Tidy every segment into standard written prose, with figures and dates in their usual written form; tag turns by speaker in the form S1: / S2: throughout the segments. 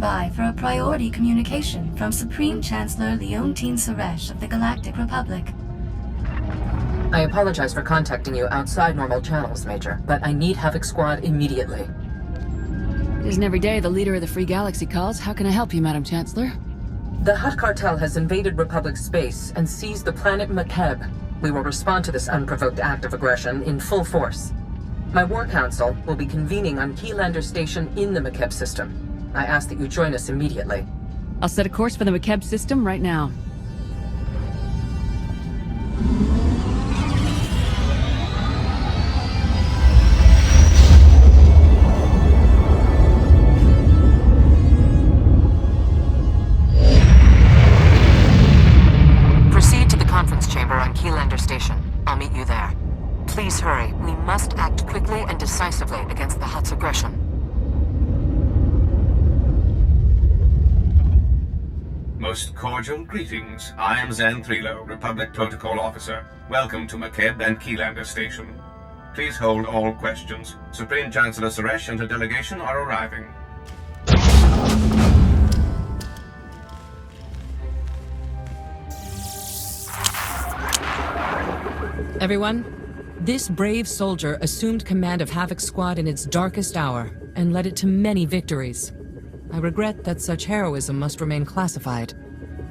S1: by for a priority communication from Supreme Chancellor Leontine Suresh of the Galactic Republic.
S2: I apologize for contacting you outside normal channels, Major, but I need Havoc Squad immediately.
S3: It isn't every day the leader of the Free Galaxy calls. How can I help you, Madam Chancellor?
S2: The Hutt Cartel has invaded Republic space and seized the planet Makeb. We will respond to this unprovoked act of aggression in full force. My War Council will be convening on Keylander Station in the Makeb system. I ask that you join us immediately.
S3: I'll set a course for the Makeb system right now.
S2: I'll meet you there. Please hurry. We must act quickly and decisively against the Hutt's aggression.
S4: Most cordial greetings. I am Zan Thrilo, Republic Protocol Officer. Welcome to Makeb and Keylander Station. Please hold all questions. Supreme Chancellor Suresh and her delegation are arriving.
S2: Everyone, this brave soldier assumed command of Havoc Squad in its darkest hour, and led it to many victories. I regret that such heroism must remain classified.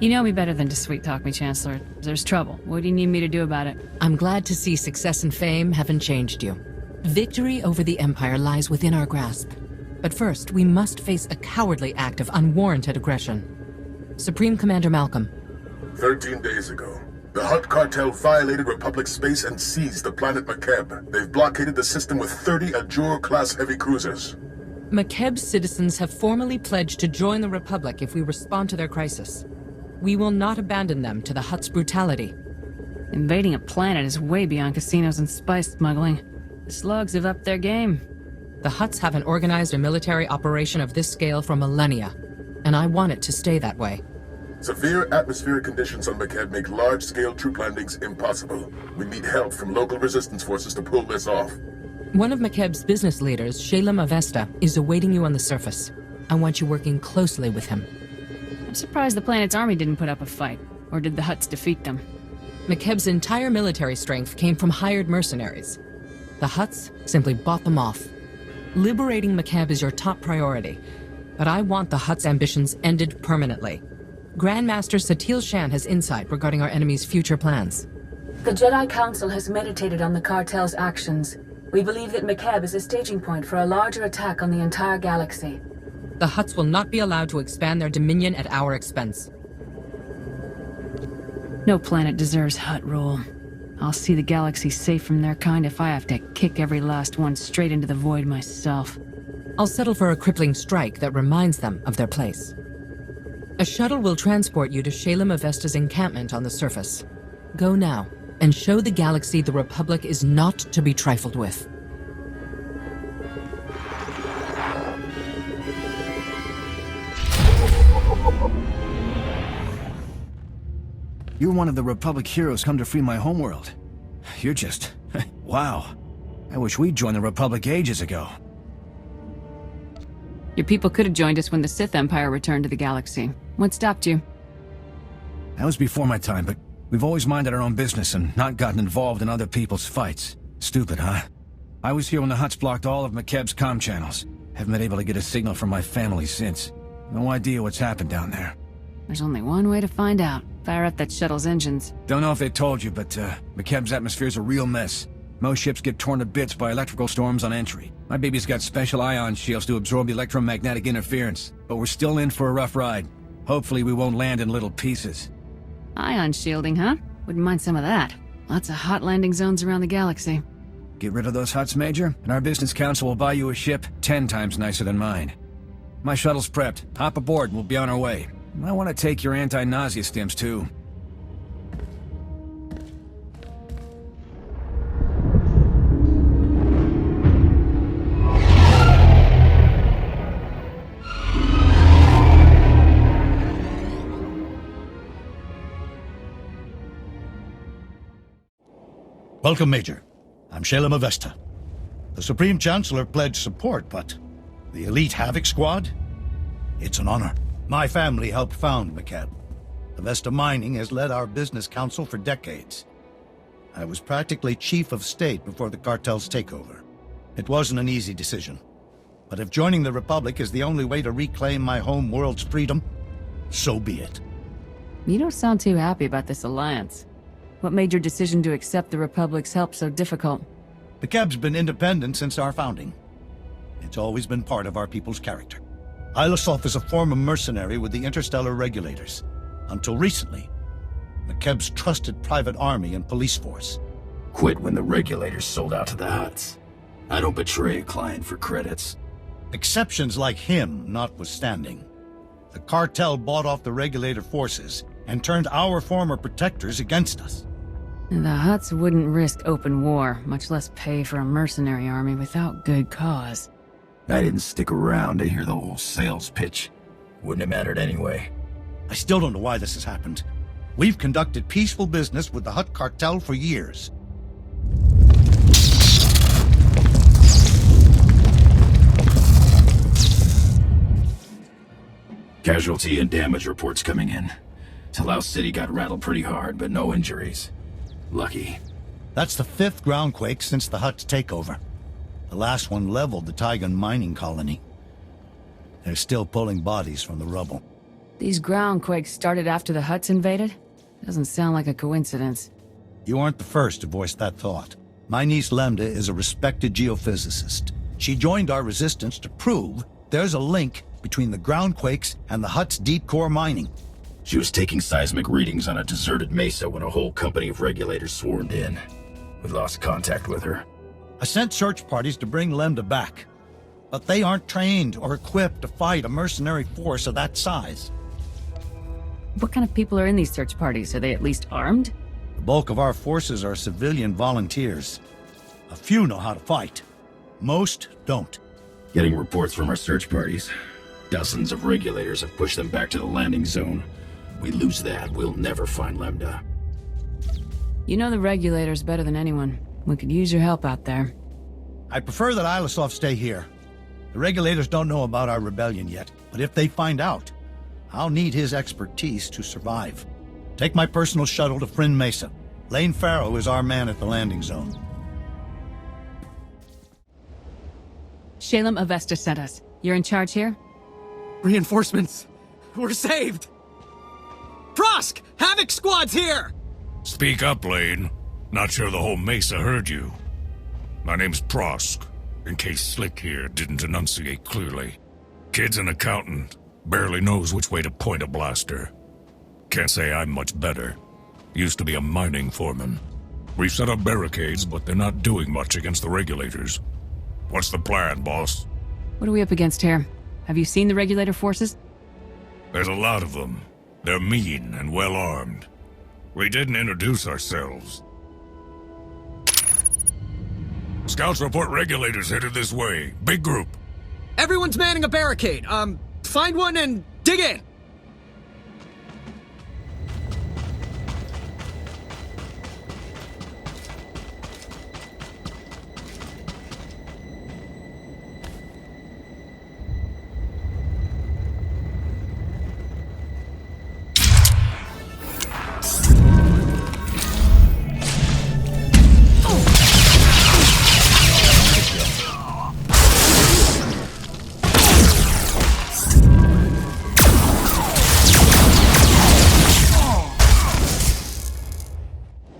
S3: You know me better than to sweet-talk me, Chancellor. There's trouble. What do you need me to do about it?
S2: I'm glad to see success and fame haven't changed you. Victory over the Empire lies within our grasp. But first, we must face a cowardly act of unwarranted aggression. Supreme Commander Malcolm.
S5: 13 days ago, the Hutt Cartel violated Republic space and seized the planet Makeb. They've blockaded the system with 30 Ajur-class heavy cruisers.
S2: Makeb's citizens have formally pledged to join the Republic if we respond to their crisis. We will not abandon them to the Hutt's brutality.
S3: Invading a planet is way beyond casinos and spice smuggling. The slugs have upped their game.
S2: The Hutts haven't organized a military operation of this scale for millennia, and I want it to stay that way.
S5: Severe atmospheric conditions on Makeb make large-scale troop landings impossible. We need help from local resistance forces to pull this off.
S2: One of Makeb's business leaders, Shalem Avesta, is awaiting you on the surface. I want you working closely with him.
S3: I'm surprised the planet's army didn't put up a fight. Or did the Hutts defeat them?
S2: Makeb's entire military strength came from hired mercenaries. The Hutts simply bought them off. Liberating Makeb is your top priority, but I want the Hutts' ambitions ended permanently. Grandmaster Satil Shan has insight regarding our enemy's future plans.
S6: The Jedi Council has meditated on the cartel's actions. We believe that Makeb is a staging point for a larger attack on the entire galaxy.
S2: The Hutts will not be allowed to expand their dominion at our expense.
S3: No planet deserves Hutt rule. I'll see the galaxy safe from their kind if I have to kick every last one straight into the void myself.
S2: I'll settle for a crippling strike that reminds them of their place. A shuttle will transport you to Shalem Avesta's encampment on the surface. Go now, and show the galaxy the Republic is not to be trifled with.
S7: You're one of the Republic heroes come to free my homeworld. You're just... wow. I wish we'd joined the Republic ages ago.
S3: Your people could have joined us when the Sith Empire returned to the galaxy. What stopped you?
S7: That was before my time, but we've always minded our own business and not gotten involved in other people's fights. Stupid, huh? I was here when the Hutts blocked all of Makeb's comm channels. Haven't been able to get a signal from my family since. No idea what's happened down there.
S3: There's only one way to find out. Fire up that shuttle's engines.
S7: Don't know if they told you, but Makeb's atmosphere's a real mess. Most ships get torn to bits by electrical storms on entry. My baby's got special ion shields to absorb electromagnetic interference, but we're still in for a rough ride. Hopefully we won't land in little pieces.
S3: Ion shielding, huh? Wouldn't mind some of that. Lots of hot landing zones around the galaxy.
S7: Get rid of those Hutts, Major, and our business council will buy you a ship 10 times nicer than mine. My shuttle's prepped. Hop aboard and we'll be on our way. I want to take your anti-nausea stims, too.
S8: Welcome, Major. I'm Shalem Avesta. The Supreme Chancellor pledged support, but the elite Havoc Squad? It's an honor. My family helped found McCab. Avesta Mining has led our business council for decades. I was practically chief of state before the cartel's takeover. It wasn't an easy decision. But if joining the Republic is the only way to reclaim my home world's freedom, so be it.
S3: You don't sound too happy about this alliance. What made your decision to accept the Republic's help so difficult?
S8: McCab's been independent since our founding. It's always been part of our people's character. Ilisov is a former mercenary with the Interstellar Regulators. Until recently, McCab's trusted private army and police force.
S9: Quit when the Regulators sold out to the Hutts. I don't betray a client for credits.
S8: Exceptions like him notwithstanding. The cartel bought off the Regulator forces and turned our former protectors against us.
S3: The Hutts wouldn't risk open war, much less pay for a mercenary army without good cause.
S9: I didn't stick around to hear the whole sales pitch. Wouldn't have mattered anyway.
S8: I still don't know why this has happened. We've conducted peaceful business with the Hutt Cartel for years.
S9: Casualty and damage reports coming in. Talau City got rattled pretty hard, but no injuries. Lucky.
S8: That's the 5th groundquake since the Hutt's takeover. The last one leveled the Taigan mining colony. They're still pulling bodies from the rubble.
S3: These groundquakes started after the Hutts invaded? Doesn't sound like a coincidence.
S8: You aren't the first to voice that thought. My niece Lemda is a respected geophysicist. She joined our resistance to prove there's a link between the groundquakes and the Hutt's deep core mining.
S9: She was taking seismic readings on a deserted mesa when a whole company of regulators swarmed in. We lost contact with her.
S8: I sent search parties to bring Lemda back, but they aren't trained or equipped to fight a mercenary force of that size.
S3: What kind of people are in these search parties? Are they at least armed?
S8: The bulk of our forces are civilian volunteers. A few know how to fight. Most don't.
S9: Getting reports from our search parties. Dozens of regulators have pushed them back to the landing zone. We lose that, we'll never find Lemda.
S3: You know the regulators better than anyone. We could use your help out there.
S8: I prefer that Ilisov stay here. The regulators don't know about our rebellion yet, but if they find out, I'll need his expertise to survive. Take my personal shuttle to Frinn Mesa. Lane Farrow is our man at the landing zone.
S3: Shalem Avesta sent us. You're in charge here?
S10: Reinforcements! We're saved! Prosk! Havoc Squad's here!
S11: Speak up, Lane. Not sure the whole Mesa heard you. My name's Prosk, in case Slick here didn't enunciate clearly. Kid's an accountant. Barely knows which way to point a blaster. Can't say I'm much better. Used to be a mining foreman. We've set up barricades, but they're not doing much against the regulators. What's the plan, boss?
S3: What are we up against here? Have you seen the regulator forces?
S11: There's a lot of them. They're mean and well-armed. We didn't introduce ourselves. Scouts report regulators headed this way. Big group.
S10: Everyone's manning a barricade. Find one and dig in!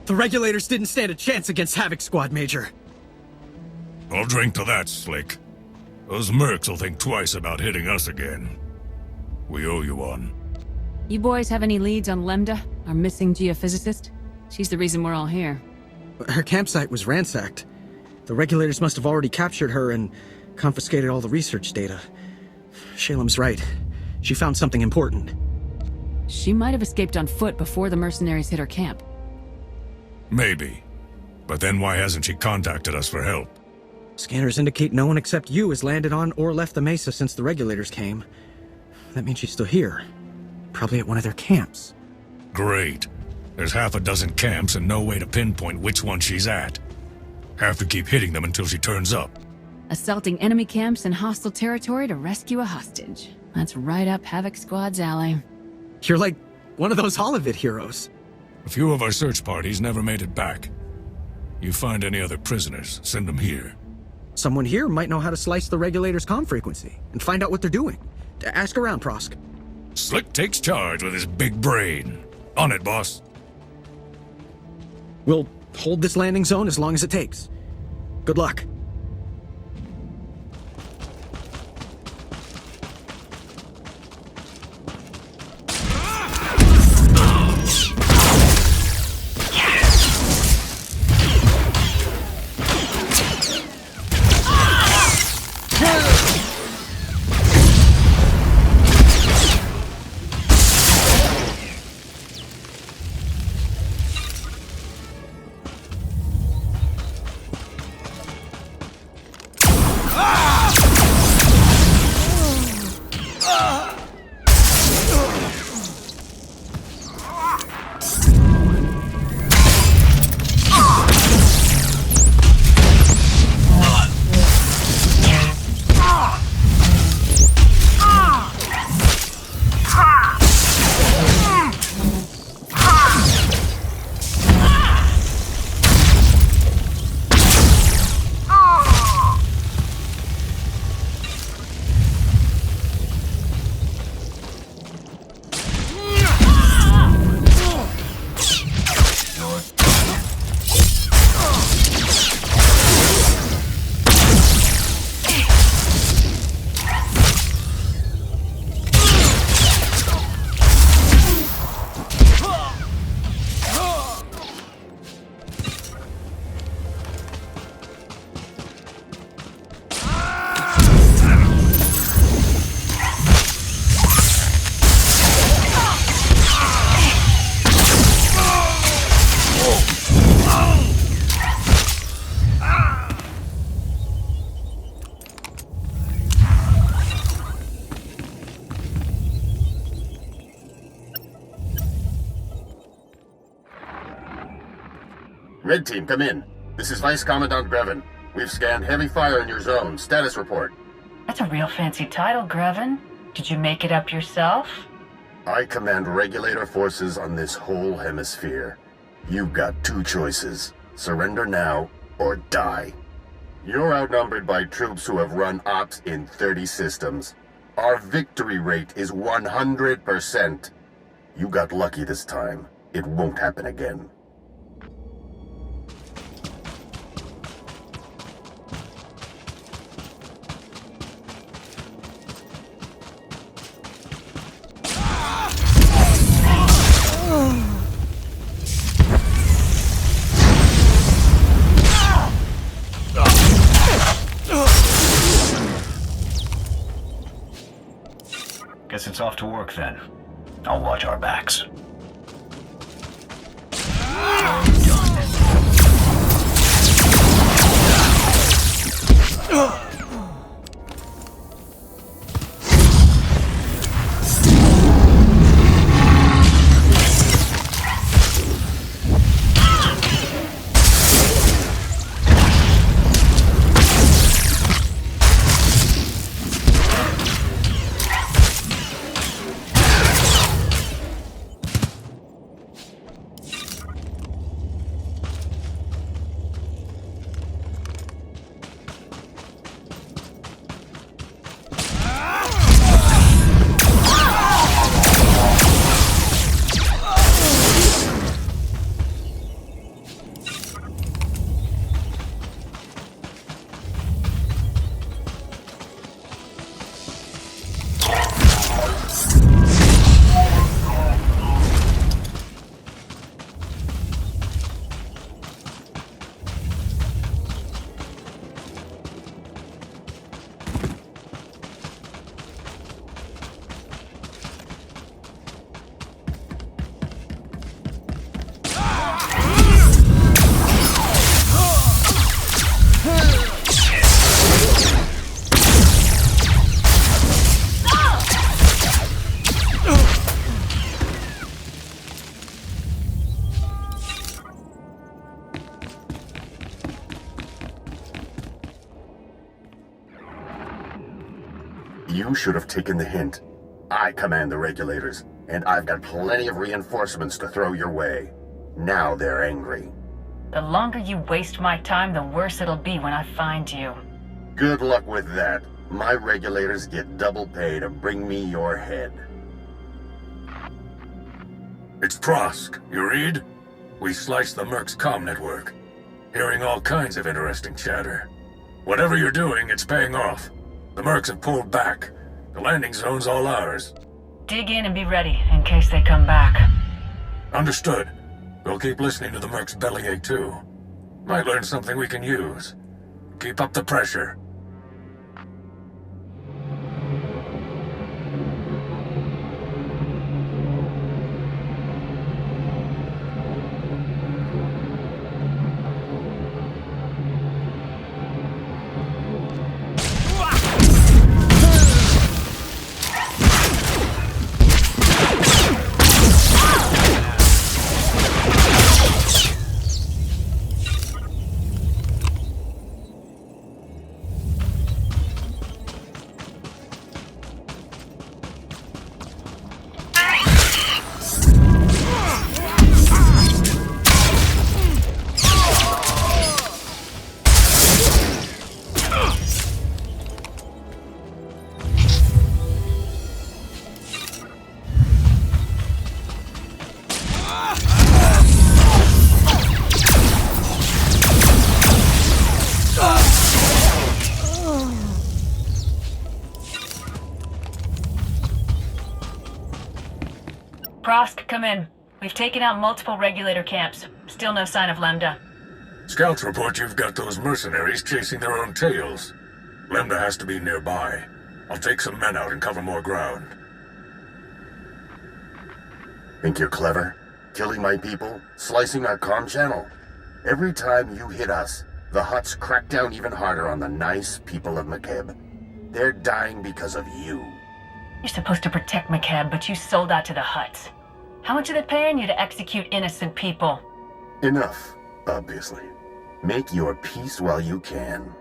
S10: The regulators didn't stand a chance against Havoc Squad, Major.
S11: I'll drink to that, Slick. Those mercs will think twice about hitting us again. We owe you one.
S3: You boys have any leads on Lemda, our missing geophysicist? She's the reason we're all here.
S10: Her campsite was ransacked. The regulators must have already captured her and confiscated all the research data. Shalem's right. She found something important.
S3: She might have escaped on foot before the mercenaries hit her camp.
S11: Maybe. But then why hasn't she contacted us for help?
S10: Scanners indicate no one except you has landed on or left the mesa since the regulators came. That means she's still here. Probably at one of their camps.
S11: Great. There's half a dozen camps and no way to pinpoint which one she's at. Have to keep hitting them until she turns up.
S3: Assaulting enemy camps in hostile territory to rescue a hostage. That's right up Havoc Squad's alley.
S10: You're like one of those Holovid heroes.
S11: A few of our search parties never made it back. You find any other prisoners, send them here.
S10: Someone here might know how to slice the regulator's comm frequency and find out what they're doing. Ask around, Prosk.
S11: Slick takes charge with his big brain. On it, boss.
S10: We'll hold this landing zone as long as it takes. Good luck.
S5: Red Team, come in. This is Vice Commandant Grevin. We've scanned heavy fire in your zone. Status report.
S12: That's a real fancy title, Grevin. Did you make it up yourself?
S5: I command regulator forces on this whole hemisphere. You've got two choices. Surrender now, or die. You're outnumbered by troops who have run ops in 30 systems. Our victory rate is 100%. You got lucky this time. It won't happen again.
S13: Guess it's off to work then. I'll watch our backs.
S5: You should have taken the hint. I command the regulators, and I've got plenty of reinforcements to throw your way. Now they're angry.
S12: The longer you waste my time, the worse it'll be when I find you.
S5: Good luck with that. My regulators get double pay to bring me your head.
S11: It's Prosk. You read? We sliced the Merc's comm network. Hearing all kinds of interesting chatter. Whatever you're doing, it's paying off. The Mercs have pulled back. The landing zone's all ours.
S12: Dig in and be ready, in case they come back.
S11: Understood. We'll keep listening to the Merc's bellyache too. Might learn something we can use. Keep up the pressure.
S12: Prosk, come in. We've taken out multiple regulator camps. Still no sign of Lemda.
S11: Scouts report you've got those mercenaries chasing their own tails. Lemda has to be nearby. I'll take some men out and cover more ground.
S5: Think you're clever? Killing my people? Slicing our comm channel? Every time you hit us, the Hutts crack down even harder on the nice people of McKeb. They're dying because of you.
S12: You're supposed to protect McKeb, but you sold out to the Hutts. How much are they paying you to execute innocent people?
S5: Enough, obviously. Make your peace while you can.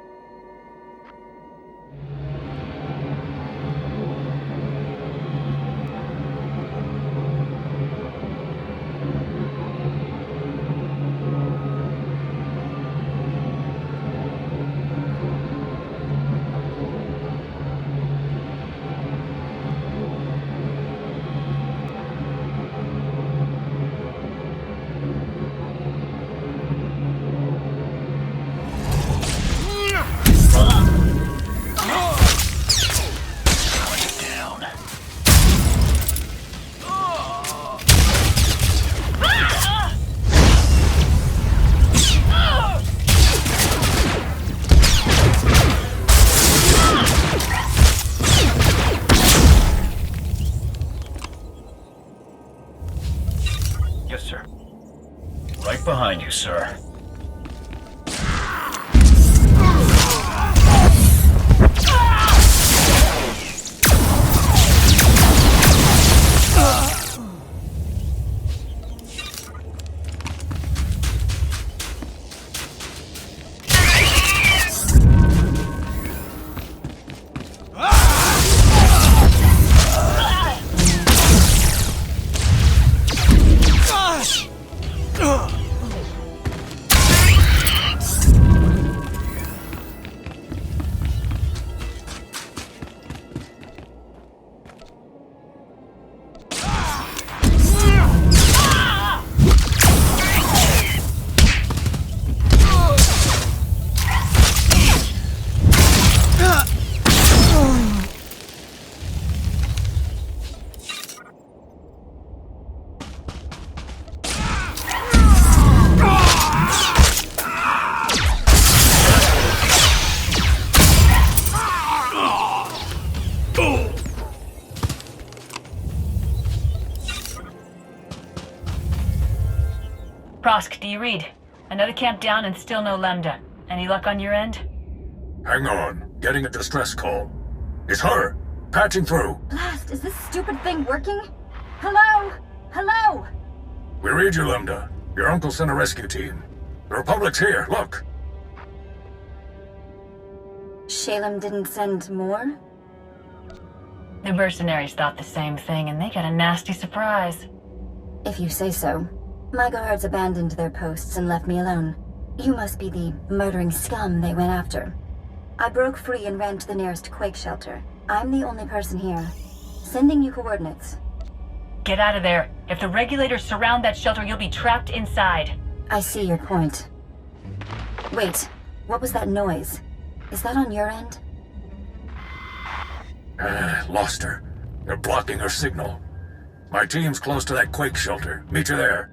S13: Yes, sir. Right behind you, sir.
S12: Prosk, do you read? Another camp down and still no Lemda. Any luck on your end?
S11: Hang on. Getting a distress call. It's her! Patching through.
S14: Blast, is this stupid thing working? Hello? Hello?
S11: We read you, Lemda. Your uncle sent a rescue team. The Republic's here, look!
S14: Shalem didn't send more?
S12: The mercenaries thought the same thing, and they got a nasty surprise.
S14: If you say so. My guards abandoned their posts and left me alone. You must be the murdering scum they went after. I broke free and ran to the nearest quake shelter. I'm the only person here. Sending you coordinates.
S12: Get out of there. If the regulators surround that shelter, you'll be trapped inside.
S14: I see your point. Wait, what was that noise? Is that on your end?
S11: Lost her. They're blocking her signal. My team's close to that quake shelter. Meet you there.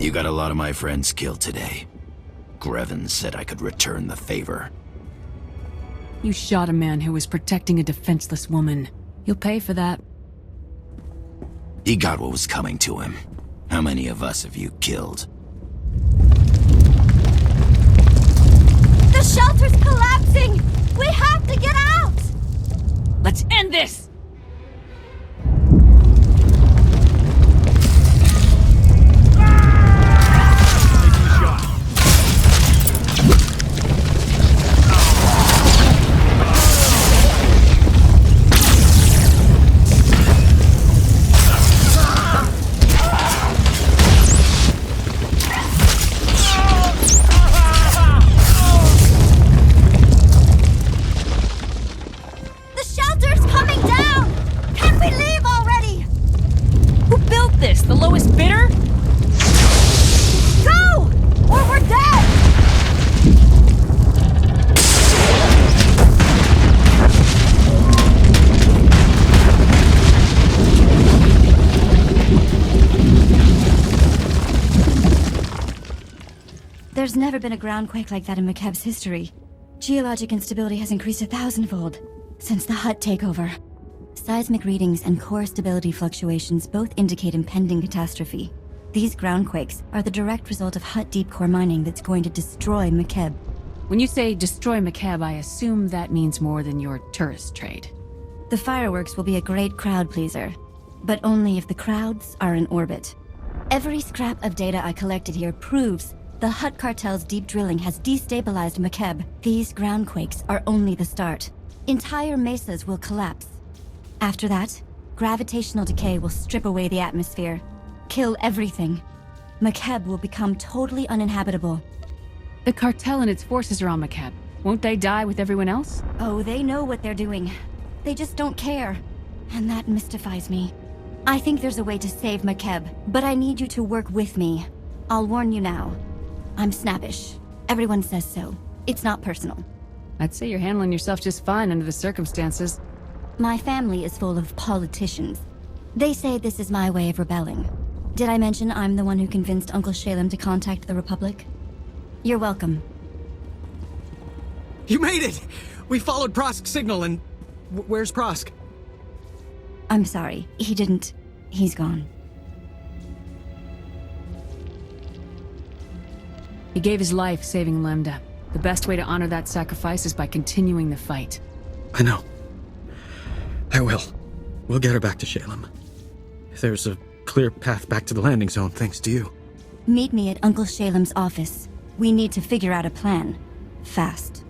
S9: You got a lot of my friends killed today. Grevin said I could return the favor.
S3: You shot a man who was protecting a defenseless woman. You'll pay for that.
S9: He got what was coming to him. How many of us have you killed?
S14: The shelter's collapsing! We have to get out!
S3: Let's end this! The lowest bidder?
S14: Go! Or we're dead! There's never been a groundquake like that in McKeb's history. Geologic instability has increased 1,000-fold since the Hutt takeover. Seismic readings and core stability fluctuations both indicate impending catastrophe. These groundquakes are the direct result of Hutt deep core mining that's going to destroy McKeb.
S3: When you say destroy McKeb, I assume that means more than your tourist trade.
S14: The fireworks will be a great crowd pleaser, but only if the crowds are in orbit. Every scrap of data I collected here proves the Hutt Cartel's deep drilling has destabilized McKeb. These groundquakes are only the start. Entire mesas will collapse. After that, gravitational decay will strip away the atmosphere, kill everything. McKeb will become totally uninhabitable.
S3: The cartel and its forces are on McKeb. Won't they die with everyone else?
S14: Oh, they know what they're doing. They just don't care. And that mystifies me. I think there's a way to save McKeb, but I need you to work with me. I'll warn you now. I'm snappish. Everyone says so. It's not personal.
S3: I'd say you're handling yourself just fine under the circumstances.
S14: My family is full of politicians. They say this is my way of rebelling. Did I mention I'm the one who convinced Uncle Shalem to contact the Republic? You're welcome.
S10: You made it! We followed Prosk's signal and... where's Prosk?
S14: I'm sorry. He didn't... He's gone.
S3: He gave his life saving Lemda. The best way to honor that sacrifice is by continuing the fight.
S10: I know. I will. We'll get her back to Shalem. There's a clear path back to the landing zone, thanks to you.
S14: Meet me at Uncle Shalem's office. We need to figure out a plan. Fast.